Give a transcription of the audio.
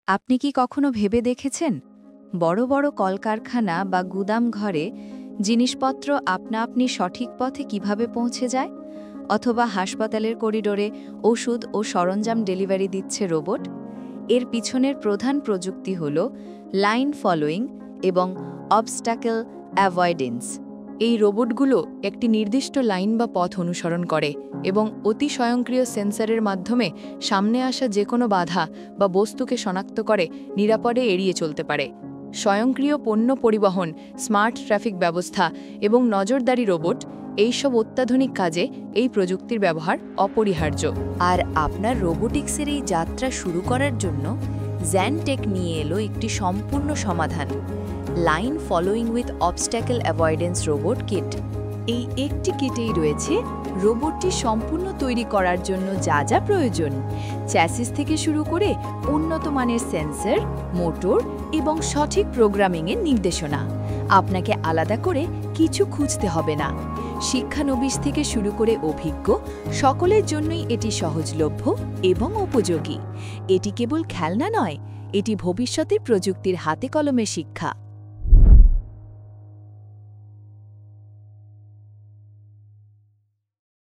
আপনি কি কখনো ভেবে দেখেছেন বড় বড় কলকারখানা বা গুদাম ঘরে জিনিসপত্র আপনা আপনি সঠিক পথে কিভাবে পৌঁছে যায়, অথবা হাসপাতালের করিডোরে ওষুধ ও সরঞ্জাম ডেলিভারি দিচ্ছে রোবট? এর পিছনের প্রধান প্রযুক্তি হল লাইন ফলোয়িং এবং অবস্ট্যাকল অ্যাভয়েডেন্স। এই রোবটগুলো একটি নির্দিষ্ট লাইন বা পথ অনুসরণ করে এবং অতি স্বয়ংক্রিয় সেন্সরের মাধ্যমে সামনে আসা যে কোনো বাধা বা বস্তুকে শনাক্ত করে নিরাপদে এড়িয়ে চলতে পারে। স্বয়ংক্রিয় পণ্য পরিবহন, স্মার্ট ট্রাফিক ব্যবস্থা এবং নজরদারি রোবট, এইসব অত্যাধুনিক কাজে এই প্রযুক্তির ব্যবহার অপরিহার্য। আর আপনার রোবোটিক্সের এই যাত্রা শুরু করার জন্য জ্যানটেক নিয়ে এলো একটি সম্পূর্ণ সমাধান, line following with obstacle avoidance robot kit. এই একটি কিটেই রয়েছে রোবটটি সম্পূর্ণ তৈরি করার জন্য যা যা প্রয়োজন, চ্যাসিস থেকে শুরু করে উন্নত মানের সেন্সর, মোটর এবং সঠিক প্রোগ্রামিংয়ের নির্দেশনা। আপনাকে আলাদা করে কিছু খুঁজতে হবে না। শিক্ষানবিশ থেকে শুরু করে অভিজ্ঞ সকলের জন্যই এটি সহজলভ্য এবং উপযোগী। এটি কেবল খেলনা নয়, এটি ভবিষ্যতের প্রযুক্তির হাতে কলমে শিক্ষা।